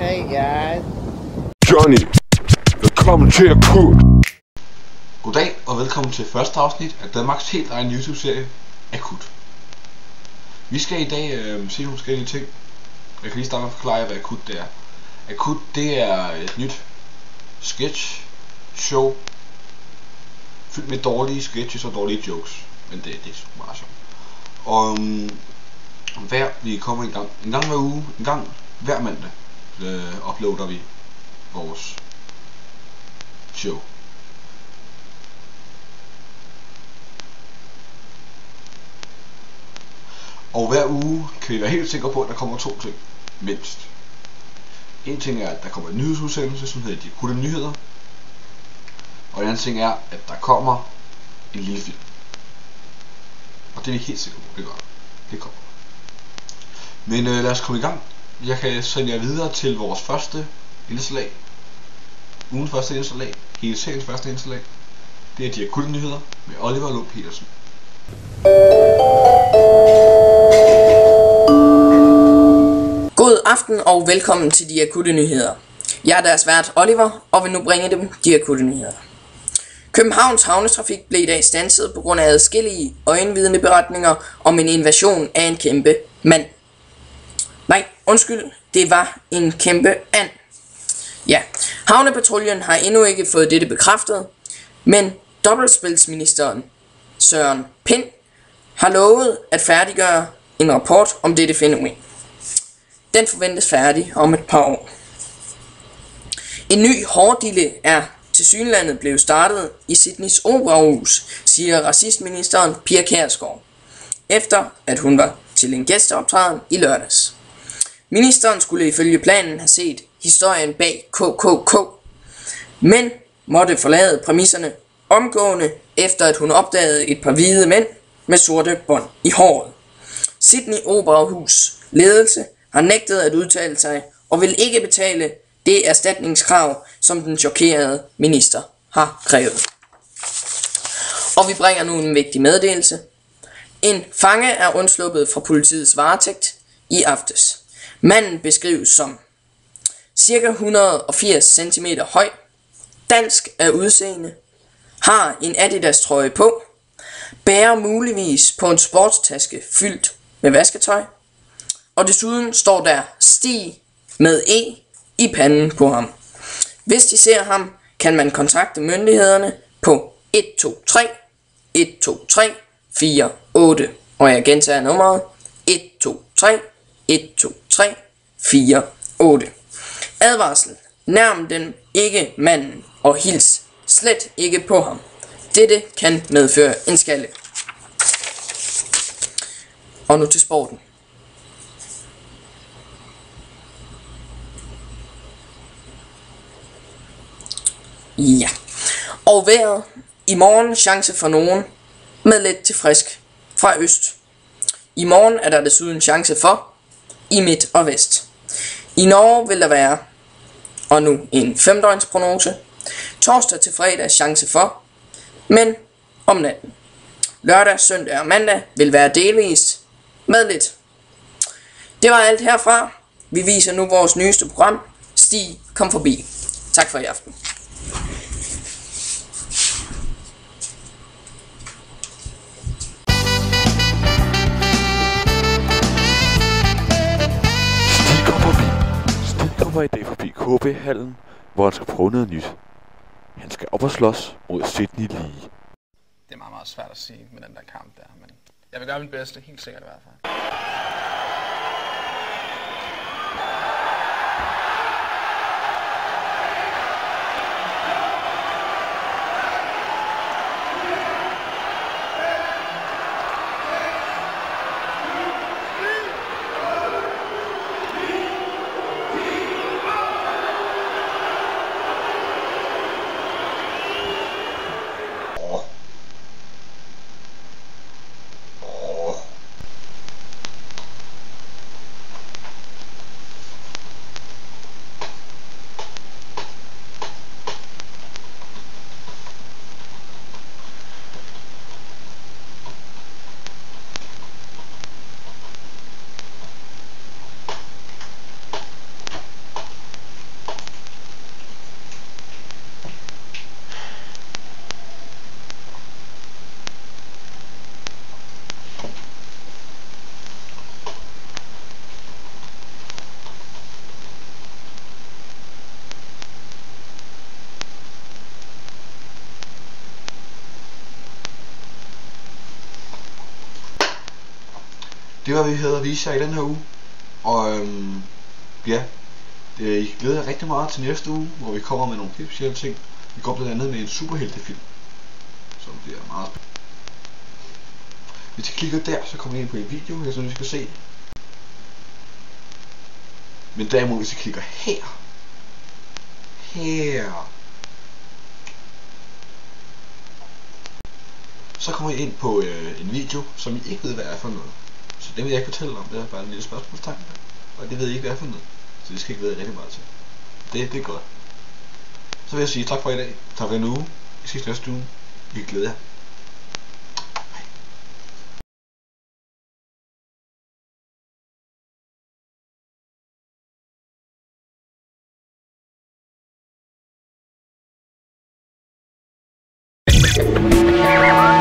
Hey guys. Johnny, velkommen til Akut. Goddag og velkommen til første afsnit af Danmarks helt egen YouTube-serie Akut. Vi skal i dag se nogle forskellige ting. Jeg kan lige starte med at forklare jer, hvad Akut det er. Akut det er et nyt sketch show fyldt med dårlige sketches og dårlige jokes. Men det er sgu meget sjovt. Og vi kommer en gang hver uge, en gang hver mandag uploader vi vores show. Og hver uge kan vi være helt sikre på, at der kommer 2 ting, mindst. En ting er, at der kommer en nyhedsudsendelse, som hedder De Akutte Nyheder. Og en anden ting er, at der kommer en lille film. Og det er vi helt sikre på, det kommer. Men lad os komme i gang. Jeg kan sende jer videre til vores første indslag. Ugens første indslag. Hele seriens første indslag. Det er De Akutte Nyheder med Oliver Lund Petersen. God aften og velkommen til De Akutte Nyheder. Jeg er deres vært Oliver og vil nu bringe dem De Akutte Nyheder. Københavns havnetrafik blev i dag standset på grund af adskillige øjenvidneberetninger om en invasion af en kæmpe mand. Nej, undskyld, det var en kæmpe and. Ja, havnepatruljen har endnu ikke fået dette bekræftet, men dobbeltspilsministeren Søren Pind har lovet at færdiggøre en rapport om dette fænomen. Den forventes færdig om et par år. En ny hårdille er tilsyneladende blevet startet i Sydneys Operahus, siger racistministeren Pia Kjærsgaard, efter at hun var til en gæsteoptræden i lørdags. Ministeren skulle ifølge planen have set historien bag KKK, men måtte forlade præmisserne omgående, efter at hun opdagede et par hvide mænd med sorte bånd i håret. Sydney Operahus ledelse har nægtet at udtale sig og vil ikke betale det erstatningskrav, som den chokerede minister har krævet. Og vi bringer nu en vigtig meddelelse. En fange er undsluppet fra politiets varetægt i aftes. Manden beskrives som ca. 180 cm høj, dansk af udseende, har en Adidas trøje på, bærer muligvis på en sportstaske fyldt med vasketøj, og desuden står der Stig med E i panden på ham. Hvis de ser ham, kan man kontakte myndighederne på 123 123 48, og jeg gentager nummeret 123 123 48. Advarsel: nærm dem ikke manden og hils slet ikke på ham. Dette kan medføre en skalle. Og nu til sporten. Ja. Og vejret. I morgen chance for nogen med let til frisk fra øst. I morgen er der desuden chance for i midt og vest. I Norge vil der være, og nu en 5-døgns prognose, torsdag til fredag chance for, men om natten. Lørdag, søndag og mandag vil være delvist med lidt. Det var alt herfra. Vi viser nu vores nyeste program. Stig, kom forbi. Tak for i aften. Stig kommer i dag forbi KB-hallen, hvor han skal prøve noget nyt. Han skal op og slås mod Sydney Lee. Det er meget, meget svært at sige med den der kamp der, men jeg vil gøre mit bedste, helt sikkert i hvert fald. det var, hvad vi havde at vise jer i den her uge. Og ja, I kan glæde jer rigtig meget til næste uge, hvor vi kommer med nogle helt specielle ting. Vi går blandt andet med en superheltefilm, som bliver meget spændende. Hvis I klikker der, så kommer I ind på en video, jeg synes, I skal se. Men derimod, hvis I klikker her, så kommer I ind på en video, som I ikke ved, hvad er for noget. Så det vil jeg ikke fortælle om, det er bare en lille spørgsmålstegn. Og det ved I ikke, hvad er for noget. Så det skal ikke vide rigtig meget til. Det er godt. Så vil jeg sige tak for i dag. Tak for en uge. Vi ses næste uge. Vi kan glæde jer. Yeah.